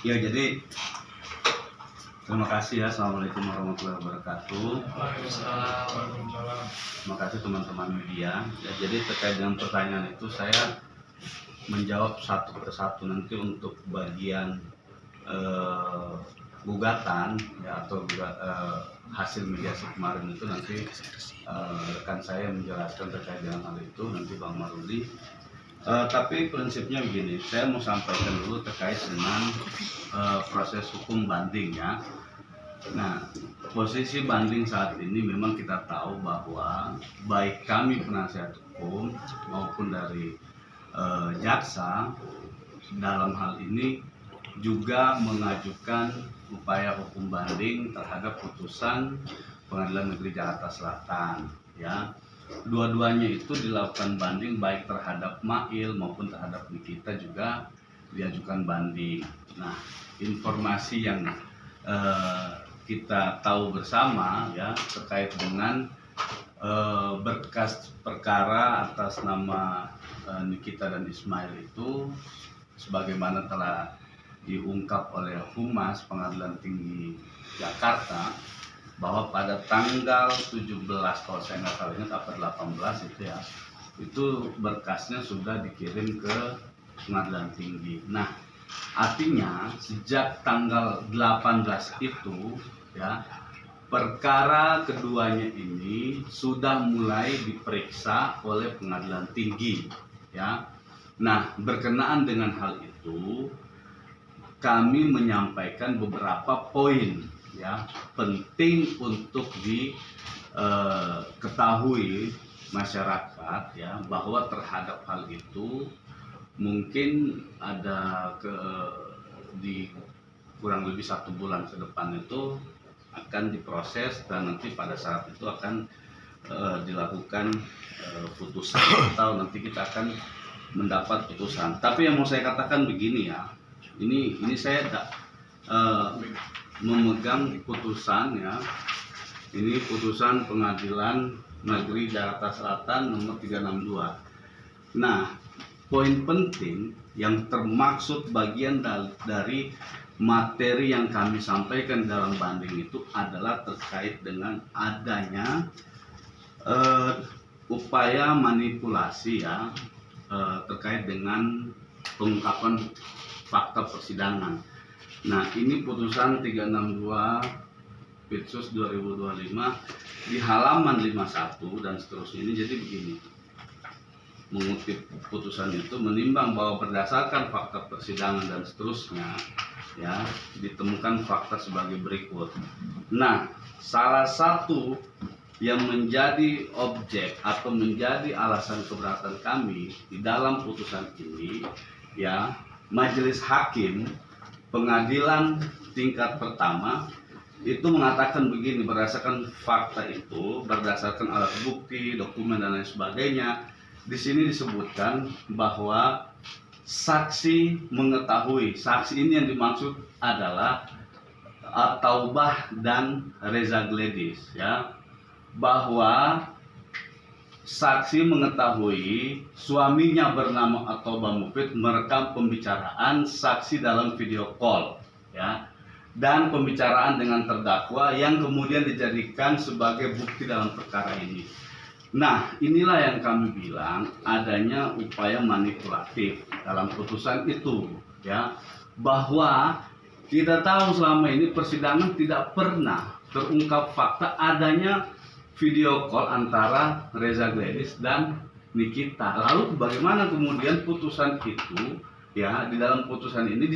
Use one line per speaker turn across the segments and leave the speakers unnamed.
Ya, jadi terima kasih ya. Assalamualaikum warahmatullahi wabarakatuh. Terima kasih teman-teman media. Ya, jadi terkait dengan pertanyaan itu saya menjawab satu persatu nanti untuk bagian gugatan ya atau hasil mediasi kemarin itu nanti rekan saya menjelaskan terkait dengan hal itu, nanti Bang Maruli. Tapi prinsipnya begini, saya mau sampaikan dulu terkait dengan proses hukum banding ya. Nah, posisi banding saat ini memang kita tahu bahwa baik kami penasihat hukum maupun dari jaksa dalam hal ini juga mengajukan upaya hukum banding terhadap putusan Pengadilan Negeri Jakarta Selatan ya. Dua-duanya itu dilakukan banding baik terhadap Mail maupun terhadap Nikita juga diajukan banding. Nah, informasi yang kita tahu bersama ya terkait dengan berkas perkara atas nama Nikita dan Ismail itu sebagaimana telah diungkap oleh Humas Pengadilan Tinggi Jakarta bahwa pada tanggal 17 kalau saya nggak salah ingat apa 18 itu ya, itu berkasnya sudah dikirim ke Pengadilan Tinggi. Nah, artinya sejak tanggal 18 itu ya perkara keduanya ini sudah mulai diperiksa oleh Pengadilan Tinggi ya. Nah, berkenaan dengan hal itu kami menyampaikan beberapa poin ya penting untuk diketahui masyarakat ya bahwa terhadap hal itu mungkin ada di kurang lebih 1 bulan ke depan itu akan diproses dan nanti pada saat itu akan dilakukan putusan atau nanti kita akan mendapat putusan. Tapi yang mau saya katakan begini ya, ini saya memegang putusan ya. Ini putusan Pengadilan Negeri Jakarta Selatan nomor 362. Nah, poin penting yang termaksud bagian dari materi yang kami sampaikan dalam banding itu adalah terkait dengan adanya upaya manipulasi ya terkait dengan pengungkapan fakta persidangan. Nah, ini putusan 362 Pitsus 2025 di halaman 51 dan seterusnya ini. Jadi begini, mengutip putusan itu, menimbang bahwa berdasarkan fakta persidangan dan seterusnya ya ditemukan fakta sebagai berikut. Nah, salah satu yang menjadi objek atau menjadi alasan keberatan kami di dalam putusan ini ya, Majelis Hakim Pengadilan tingkat pertama itu mengatakan begini, berdasarkan fakta itu, berdasarkan alat bukti, dokumen dan lain sebagainya. Di sini disebutkan bahwa saksi mengetahui, saksi ini yang dimaksud adalah Taubah dan Reza Gledis ya, bahwa saksi mengetahui suaminya bernama Taubah Mufid merekam pembicaraan saksi dalam video call ya, dan pembicaraan dengan terdakwa yang kemudian dijadikan sebagai bukti dalam perkara ini. Nah, inilah yang kami bilang adanya upaya manipulatif dalam putusan itu ya, bahwa kita tahu selama ini persidangan tidak pernah terungkap fakta adanya video call antara Reza Gledis dan Nikita. Lalu bagaimana kemudian putusan itu ya, di dalam putusan ini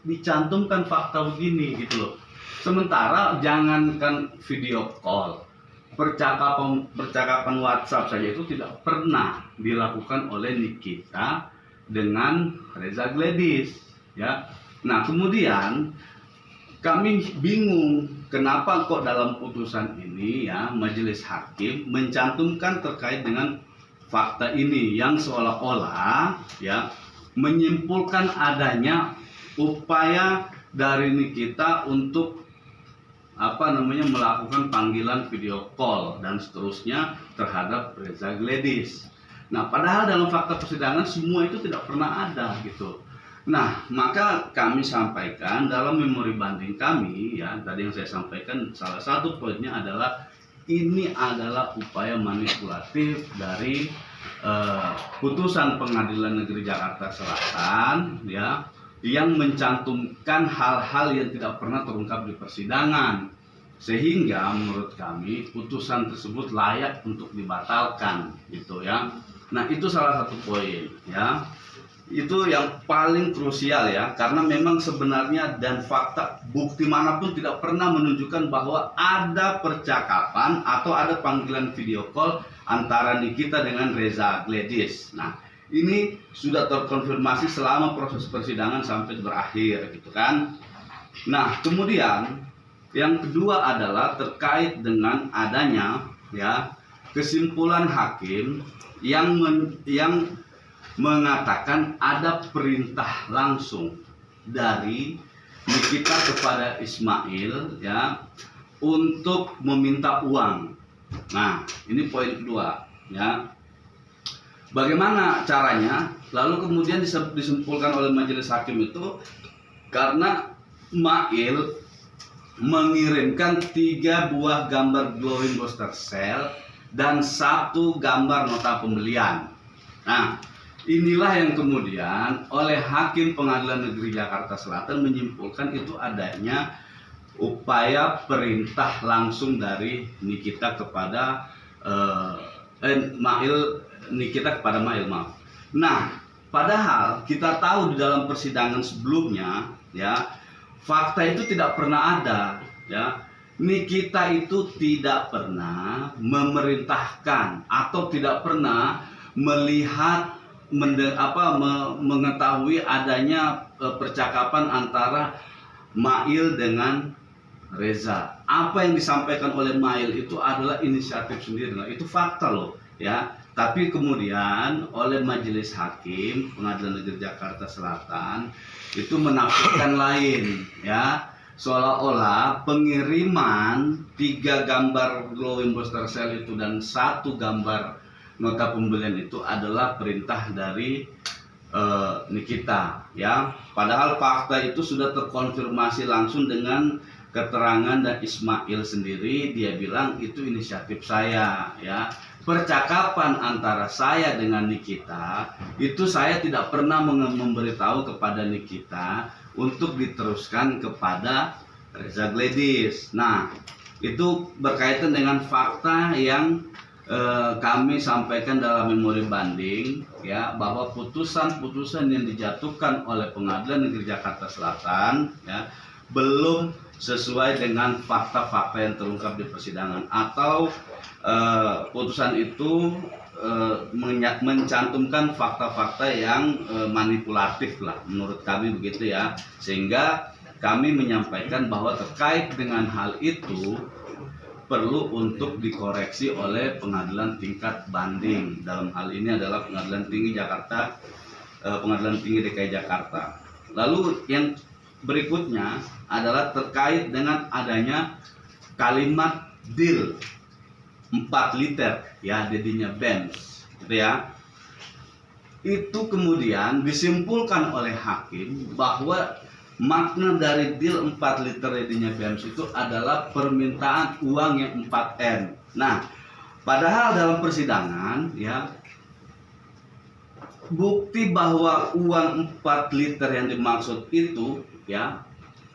dicantumkan fakta begini gitu loh. Sementara jangankan video call, percakapan WhatsApp saja itu tidak pernah dilakukan oleh Nikita dengan Reza Gledis ya. Nah, kemudian kami bingung kenapa kok dalam putusan ini ya Majelis Hakim mencantumkan terkait dengan fakta ini yang seolah-olah ya menyimpulkan adanya upaya dari Nikita untuk melakukan panggilan video call dan seterusnya terhadap Reza Gledis. Nah, padahal dalam fakta persidangan semua itu tidak pernah ada gitu. Nah, maka kami sampaikan dalam memori banding kami, ya, tadi yang saya sampaikan salah satu poinnya adalah ini adalah upaya manipulatif dari putusan Pengadilan Negeri Jakarta Selatan, ya, yang mencantumkan hal-hal yang tidak pernah terungkap di persidangan, sehingga menurut kami putusan tersebut layak untuk dibatalkan, gitu ya. Nah, itu salah satu poin, ya. Itu yang paling krusial, ya, karena memang sebenarnya dan fakta bukti manapun tidak pernah menunjukkan bahwa ada percakapan atau ada panggilan video call antara Nikita dengan Reza Gledis. Nah, ini sudah terkonfirmasi selama proses persidangan sampai berakhir, gitu kan. Nah, kemudian yang kedua adalah terkait dengan adanya, ya, kesimpulan hakim yang mengatakan ada perintah langsung dari Nikita kepada Ismail, ya, untuk meminta uang. Nah, ini poin kedua, ya. Bagaimana caranya? Lalu kemudian disimpulkan oleh majelis hakim itu karena Mail mengirimkan 3 buah gambar glowing booster cell dan 1 gambar nota pembelian. Nah, inilah yang kemudian oleh Hakim Pengadilan Negeri Jakarta Selatan menyimpulkan itu adanya upaya perintah langsung dari Nikita kepada Nikita kepada Mail, maaf. Nah, padahal kita tahu di dalam persidangan sebelumnya, ya, fakta itu tidak pernah ada, ya. Nikita itu tidak pernah memerintahkan atau tidak pernah melihat mengetahui adanya percakapan antara Mail dengan Reza. Apa yang disampaikan oleh Mail itu adalah inisiatif sendiri. Nah, itu fakta loh, ya. Tapi kemudian oleh majelis hakim Pengadilan Negeri Jakarta Selatan itu menafsirkan lain, ya, seolah-olah pengiriman 3 gambar glowing booster cell itu dan 1 gambar nota pembelian itu adalah perintah dari Nikita, ya. Padahal fakta itu sudah terkonfirmasi langsung dengan keterangan dan Ismail sendiri. Dia bilang itu inisiatif saya, ya. Percakapan antara saya dengan Nikita itu saya tidak pernah memberitahu kepada Nikita untuk diteruskan kepada Reza Gledis. Nah, itu berkaitan dengan fakta yang kami sampaikan dalam memori banding, ya, bahwa putusan-putusan yang dijatuhkan oleh Pengadilan Negeri Jakarta Selatan, ya, belum sesuai dengan fakta-fakta yang terungkap di persidangan, atau putusan itu mencantumkan fakta-fakta yang manipulatif lah, menurut kami begitu, ya. Sehingga kami menyampaikan bahwa terkait dengan hal itu perlu untuk dikoreksi oleh pengadilan tingkat banding. Dalam hal ini adalah Pengadilan Tinggi Jakarta, Pengadilan Tinggi DKI Jakarta. Lalu yang berikutnya adalah terkait dengan adanya kalimat deal 4 liter, ya, dedinya Benz, gitu ya. Itu kemudian disimpulkan oleh hakim bahwa makna dari deal 4 liter dedinya Benz itu adalah permintaan uang yang 4M. Nah, padahal dalam persidangan, ya, bukti bahwa uang 4 liter yang dimaksud itu, ya,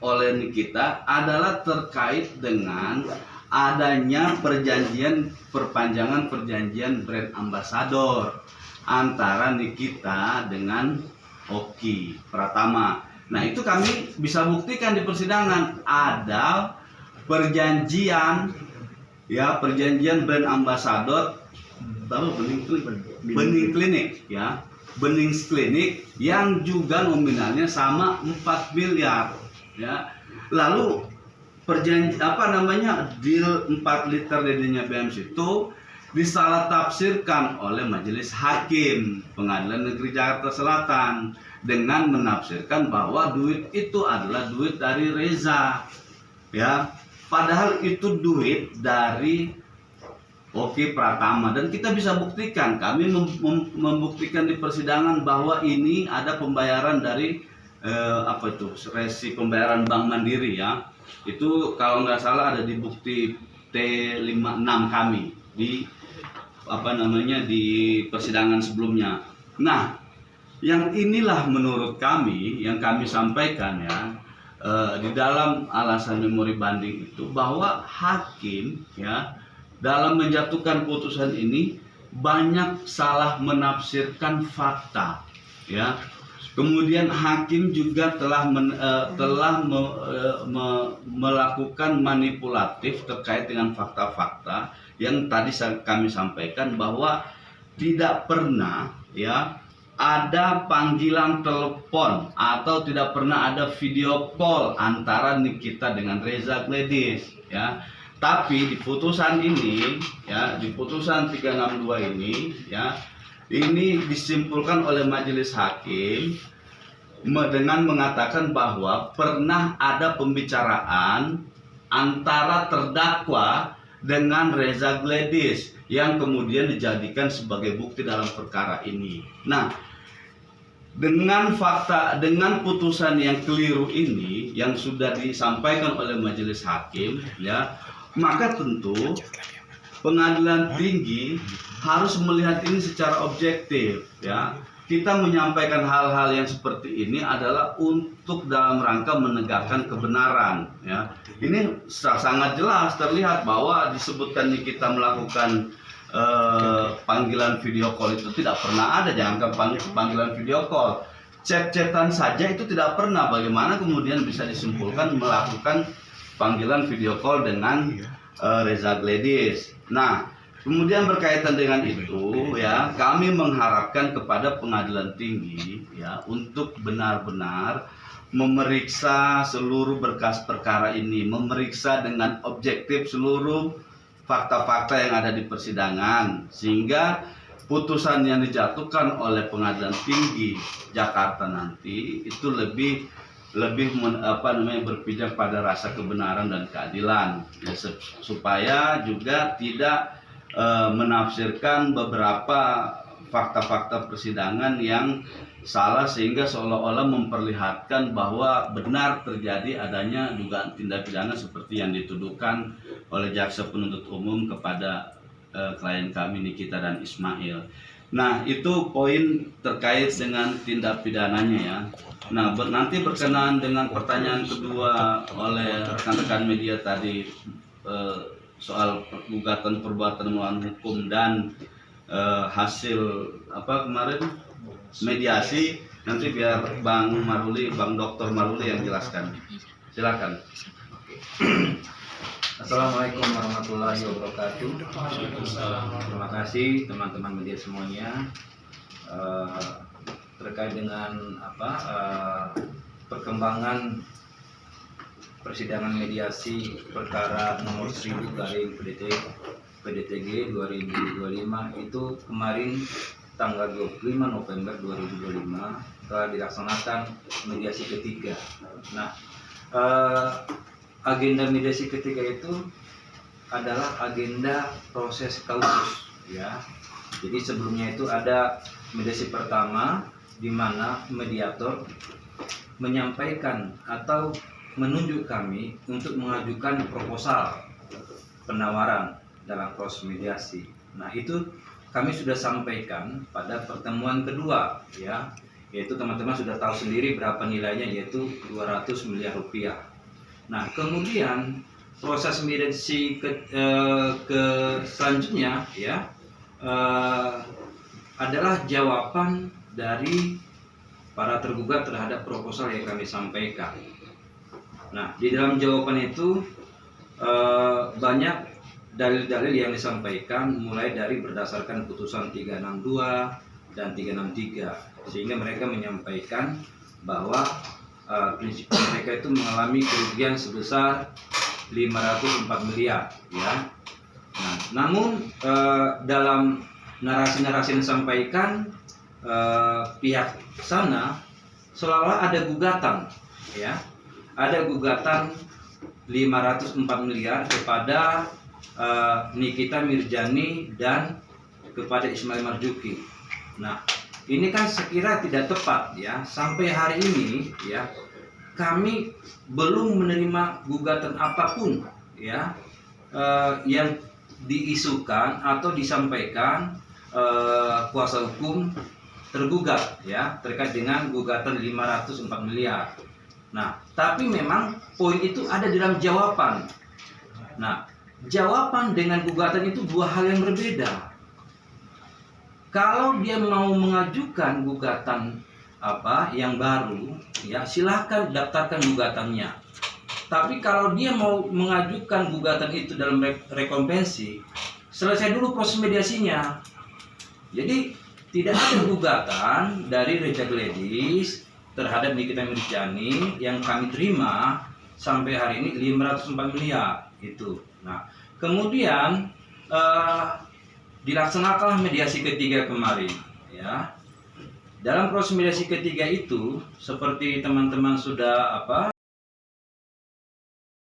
oleh Nikita adalah terkait dengan adanya perpanjangan perjanjian brand ambassador antara Nikita dengan Oki Pratama. Nah, itu kami bisa buktikan di persidangan ada perjanjian, ya, perjanjian brand ambassador Bening Klinik, ya, Bening Klinik yang juga nominalnya sama 4 miliar, ya. Lalu deal 4 liter dedinya Benz itu disalah tafsirkan oleh majelis hakim Pengadilan Negeri Jakarta Selatan dengan menafsirkan bahwa duit itu adalah duit dari Reza, ya, padahal itu duit dari Oki Pratama. Dan kita bisa buktikan, kami membuktikan di persidangan bahwa ini ada pembayaran dari apa itu resi pembayaran Bank Mandiri ya, itu kalau nggak salah ada di bukti T56 kami di di persidangan sebelumnya. Nah, yang inilah menurut kami yang kami sampaikan ya, di dalam alasan memori banding itu, bahwa hakim ya dalam menjatuhkan putusan ini banyak salah menafsirkan fakta ya. Kemudian hakim juga telah melakukan manipulatif terkait dengan fakta-fakta yang tadi kami sampaikan, bahwa tidak pernah ya ada panggilan telepon atau tidak pernah ada video call antara Nikita dengan Reza Gledis ya. Tapi di putusan ini ya, di putusan 362 ini ya, ini disimpulkan oleh majelis hakim dengan mengatakan bahwa pernah ada pembicaraan antara terdakwa dengan Reza Gledis yang kemudian dijadikan sebagai bukti dalam perkara ini. Nah, dengan fakta, dengan putusan yang keliru ini yang sudah disampaikan oleh majelis hakim ya, maka tentu pengadilan tinggi harus melihat ini secara objektif ya. Kita menyampaikan hal-hal yang seperti ini adalah untuk dalam rangka menegakkan kebenaran ya. Ini sangat jelas terlihat bahwa disebutkan kita melakukan panggilan video call itu tidak pernah ada. Jangan panggilan video call, chat-chatan saja itu tidak pernah. Bagaimana kemudian bisa disimpulkan melakukan panggilan video call dengan Reza Gledis? Nah, kemudian berkaitan dengan itu ya, kami mengharapkan kepada pengadilan tinggi ya untuk benar-benar memeriksa seluruh berkas perkara ini, memeriksa dengan objektif seluruh fakta-fakta yang ada di persidangan, sehingga putusan yang dijatuhkan oleh pengadilan tinggi Jakarta nanti itu lebih berpijak pada rasa kebenaran dan keadilan ya, supaya juga tidak menafsirkan beberapa fakta-fakta persidangan yang salah, sehingga seolah-olah memperlihatkan bahwa benar terjadi adanya dugaan tindak pidana seperti yang dituduhkan oleh jaksa penuntut umum kepada klien kami Nikita dan Ismail. Nah, itu poin terkait dengan tindak pidananya ya. Nah, nanti berkenaan dengan pertanyaan kedua oleh rekan-rekan media tadi soal gugatan perbuatan melawan hukum dan hasil kemarin mediasi, nanti biar Bang Dr. Maruli yang jelaskan. Silakan.
Assalamualaikum warahmatullahi wabarakatuh. Terima kasih teman-teman media semuanya. Terkait dengan perkembangan persidangan mediasi perkara nomor 1000 garing PDTG 2025 itu kemarin tanggal 25 November 2025 telah dilaksanakan mediasi ketiga. Nah, agenda mediasi ketiga itu adalah agenda proses kausus ya. Jadi sebelumnya itu ada mediasi pertama di mana mediator menyampaikan atau menunjuk kami untuk mengajukan proposal penawaran dalam proses mediasi. Nah, itu kami sudah sampaikan pada pertemuan kedua ya, yaitu teman-teman sudah tahu sendiri berapa nilainya, yaitu 200 miliar rupiah. Nah, kemudian proses mediasi ke selanjutnya ya adalah jawaban dari para tergugat terhadap proposal yang kami sampaikan. Nah, di dalam jawaban itu banyak dalil-dalil yang disampaikan, mulai dari berdasarkan putusan 362 dan 363, sehingga mereka menyampaikan bahwa prinsip mereka itu mengalami kerugian sebesar 504 miliar ya. Nah, namun dalam narasi-narasi yang disampaikan pihak sana seolah-olah ada gugatan ya. Ada gugatan 504 miliar kepada Nikita Mirjani dan kepada Ismail Marzuki. Nah, ini kan sekira tidak tepat ya. Sampai hari ini ya, kami belum menerima gugatan apapun ya yang diisukan atau disampaikan kuasa hukum tergugat ya terkait dengan gugatan 504 miliar. Nah, tapi memang poin itu ada di dalam jawaban. Nah, jawaban dengan gugatan itu dua hal yang berbeda. Kalau dia mau mengajukan gugatan yang baru, ya silahkan daftarkan gugatannya. Tapi kalau dia mau mengajukan gugatan itu dalam rekompensi, selesai dulu proses mediasinya. Jadi tidak ada gugatan dari Richard Gladys terhadap Nikita Mirzani yang kami terima sampai hari ini 504 miliar itu. Nah, kemudian dilaksanakan mediasi ketiga kemarin ya. Dalam proses mediasi ketiga itu seperti teman-teman sudah